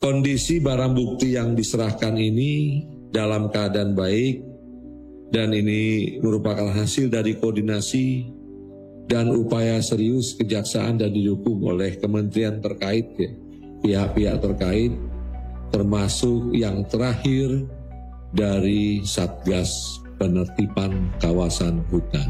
Kondisi barang bukti yang diserahkan ini dalam keadaan baik dan ini merupakan hasil dari koordinasi dan upaya serius kejaksaan dan didukung oleh kementerian terkait, pihak-pihak terkait, termasuk yang terakhir dari Satgas Penertiban Kawasan Hutan.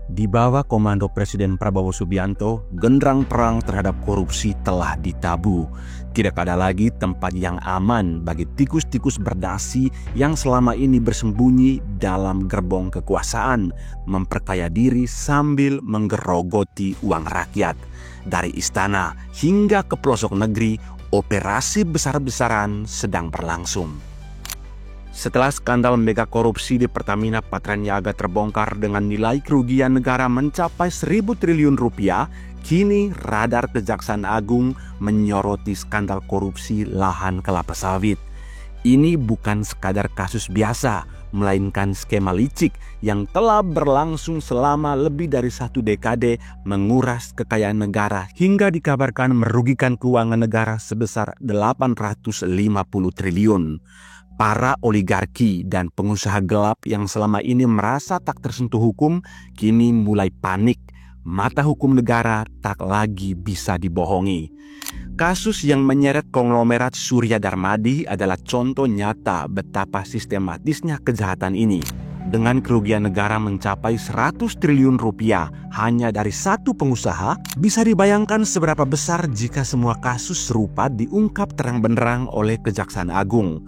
Di bawah komando Presiden Prabowo Subianto, genderang perang terhadap korupsi telah ditabuh. Tidak ada lagi tempat yang aman bagi tikus-tikus berdasi yang selama ini bersembunyi dalam gerbong kekuasaan, memperkaya diri sambil menggerogoti uang rakyat. Dari istana hingga ke pelosok negeri, operasi besar-besaran sedang berlangsung. Setelah skandal mega korupsi di Pertamina Patraniaga terbongkar dengan nilai kerugian negara mencapai 1.000 triliun rupiah, kini radar Kejaksaan Agung menyoroti skandal korupsi lahan kelapa sawit. Ini bukan sekadar kasus biasa, melainkan skema licik yang telah berlangsung selama lebih dari 1 dekade menguras kekayaan negara hingga dikabarkan merugikan keuangan negara sebesar 850 triliun. Para oligarki dan pengusaha gelap yang selama ini merasa tak tersentuh hukum kini mulai panik. Mata hukum negara tak lagi bisa dibohongi. Kasus yang menyeret konglomerat Surya Darmadi adalah contoh nyata betapa sistematisnya kejahatan ini. Dengan kerugian negara mencapai 100 triliun rupiah hanya dari satu pengusaha, bisa dibayangkan seberapa besar jika semua kasus serupa diungkap terang benderang oleh Kejaksaan Agung.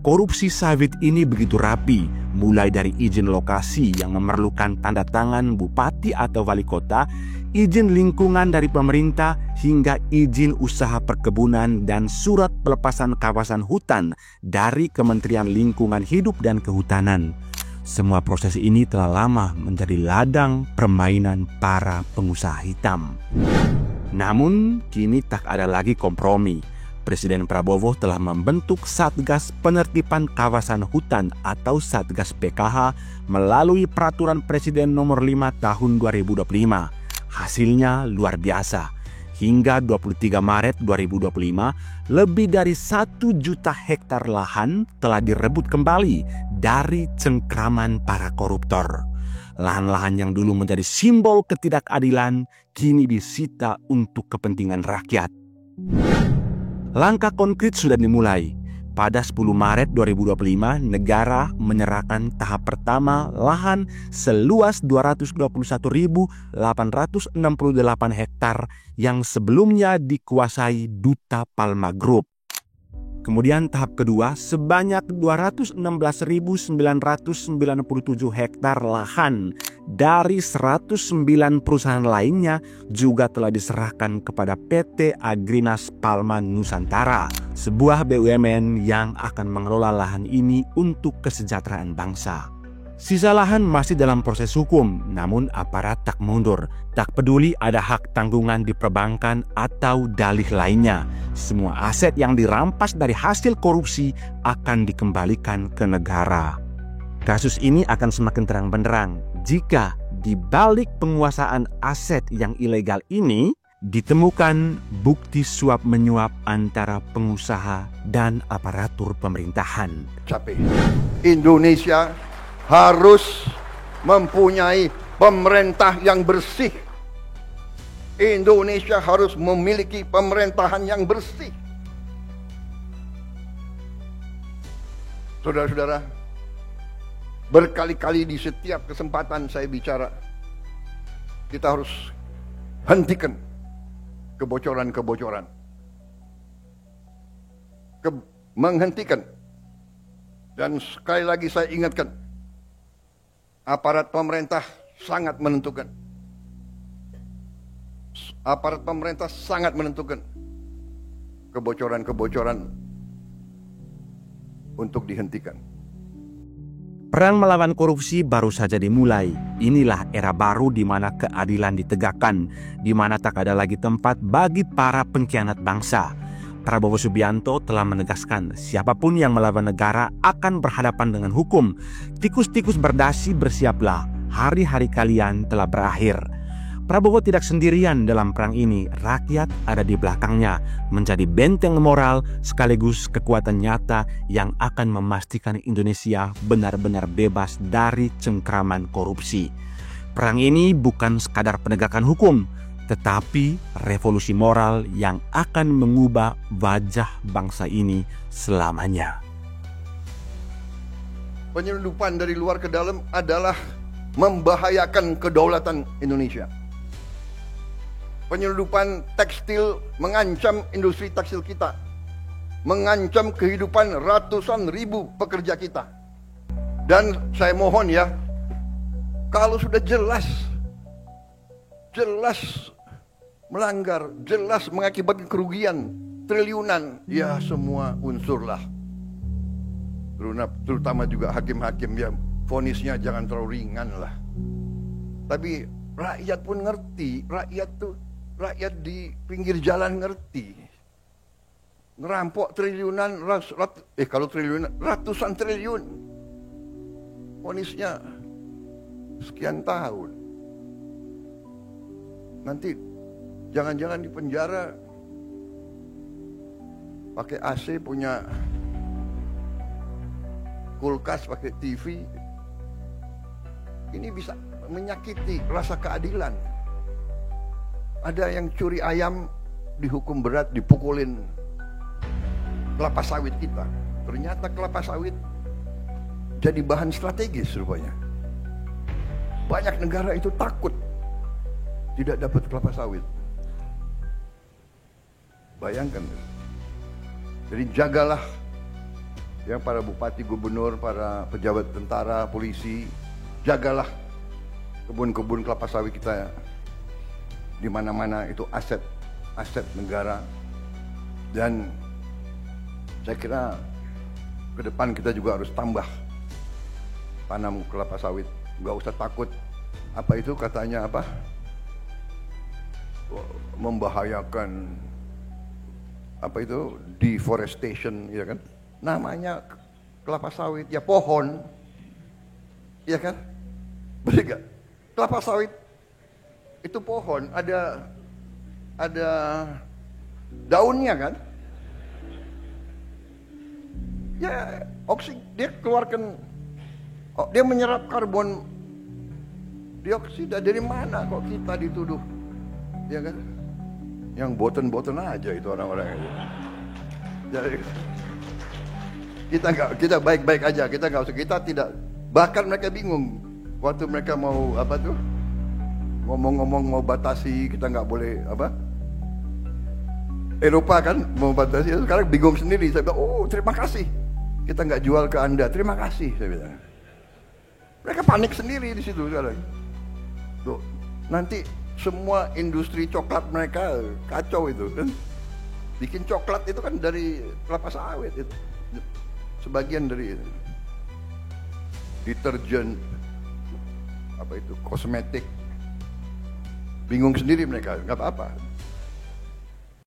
Korupsi sawit ini begitu rapi, mulai dari izin lokasi yang memerlukan tanda tangan bupati atau wali kota, izin lingkungan dari pemerintah, hingga izin usaha perkebunan dan surat pelepasan kawasan hutan dari Kementerian Lingkungan Hidup dan Kehutanan. Semua proses ini telah lama menjadi ladang permainan para pengusaha hitam. Namun, kini tak ada lagi kompromi. Presiden Prabowo telah membentuk Satgas Penertiban Kawasan Hutan atau Satgas PKH melalui Peraturan Presiden Nomor 5 Tahun 2025. Hasilnya luar biasa. Hingga 23 Maret 2025, lebih dari 1 juta hektar lahan telah direbut kembali dari cengkraman para koruptor. Lahan-lahan yang dulu menjadi simbol ketidakadilan kini disita untuk kepentingan rakyat. Langkah konkret sudah dimulai. Pada 10 Maret 2025, negara menyerahkan tahap pertama lahan seluas 221.868 hektar yang sebelumnya dikuasai Duta Palma Group. Kemudian tahap kedua sebanyak 216.997 hektar lahan dari 109 perusahaan lainnya juga telah diserahkan kepada PT Agrinas Palma Nusantara, sebuah BUMN yang akan mengelola lahan ini untuk kesejahteraan bangsa. Sisa lahan masih dalam proses hukum, namun aparat tak mundur. Tak peduli ada hak tanggungan di perbankan atau dalih lainnya. Semua aset yang dirampas dari hasil korupsi akan dikembalikan ke negara. Kasus ini akan semakin terang benderang jika di balik penguasaan aset yang ilegal ini ditemukan bukti suap menyuap antara pengusaha dan aparatur pemerintahan. Indonesia harus mempunyai pemerintah yang bersih. Indonesia harus memiliki pemerintahan yang bersih. Saudara-saudara, berkali-kali di setiap kesempatan saya bicara, kita harus hentikan kebocoran-kebocoran. Menghentikan. Dan sekali lagi saya ingatkan, aparat pemerintah sangat menentukan. Aparat pemerintah sangat menentukan kebocoran-kebocoran untuk dihentikan. Perang melawan korupsi baru saja dimulai. Inilah era baru di mana keadilan ditegakkan, di mana tak ada lagi tempat bagi para pengkhianat bangsa. Prabowo Subianto telah menegaskan siapapun yang melawan negara akan berhadapan dengan hukum. Tikus-tikus berdasi bersiaplah, hari-hari kalian telah berakhir. Prabowo tidak sendirian dalam perang ini. Rakyat ada di belakangnya, menjadi benteng moral sekaligus kekuatan nyata yang akan memastikan Indonesia benar-benar bebas dari cengkraman korupsi. Perang ini bukan sekadar penegakan hukum, tetapi revolusi moral yang akan mengubah wajah bangsa ini selamanya. Penyelundupan dari luar ke dalam adalah membahayakan kedaulatan Indonesia. Penyelundupan tekstil mengancam industri tekstil kita, mengancam kehidupan ratusan ribu pekerja kita. Dan saya mohon ya, kalau sudah jelas melanggar, jelas mengakibatkan kerugian triliunan, ya semua unsurlah. Terutama juga hakim-hakim ya, vonisnya jangan terlalu ringan lah. Tapi rakyat pun ngerti, rakyat di pinggir jalan ngerti. Ngerampok triliunan, kalau triliunan, ratusan triliun. Vonisnya sekian tahun. Nanti jangan-jangan di penjara pakai AC, punya kulkas, pakai TV. Ini bisa menyakiti rasa keadilan. Ada yang curi ayam dihukum berat, dipukulin kelapa sawit kita. Ternyata kelapa sawit jadi bahan strategis rupanya. Banyak negara itu takut tidak dapat kelapa sawit. Bayangkan. Jadi jagalah ya, para bupati, gubernur, para pejabat tentara, polisi, jagalah kebun-kebun kelapa sawit kita. Di mana-mana itu aset negara. Dan saya kira ke depan kita juga harus tambah tanam kelapa sawit. Nggak usah takut. Apa itu katanya apa? Membahayakan apa itu? Deforestation, ya kan? Namanya kelapa sawit, ya pohon. Ya kan? Betul gak? Kelapa sawit itu pohon, ada daunnya kan? Ya, dia keluarkan, dia menyerap karbon dioksida. Dari mana kok kita dituduh? Ya kan? Yang boten-boten aja itu orang-orang itu. Jadi kita baik-baik aja, kita tidak, bahkan mereka bingung waktu mereka mau apa tuh? Ngomong-ngomong mau batasi, kita nggak boleh apa? Eropa kan mau batasi, sekarang bingung sendiri. Saya bilang, oh terima kasih, kita nggak jual ke Anda, terima kasih, saya bilang. Mereka panik sendiri di situ sekarang. Tuh, nanti semua industri coklat mereka kacau itu kan. Bikin coklat itu kan dari kelapa sawit itu, sebagian dari itu. Deterjen, apa itu, kosmetik. Bingung sendiri mereka, nggak apa-apa.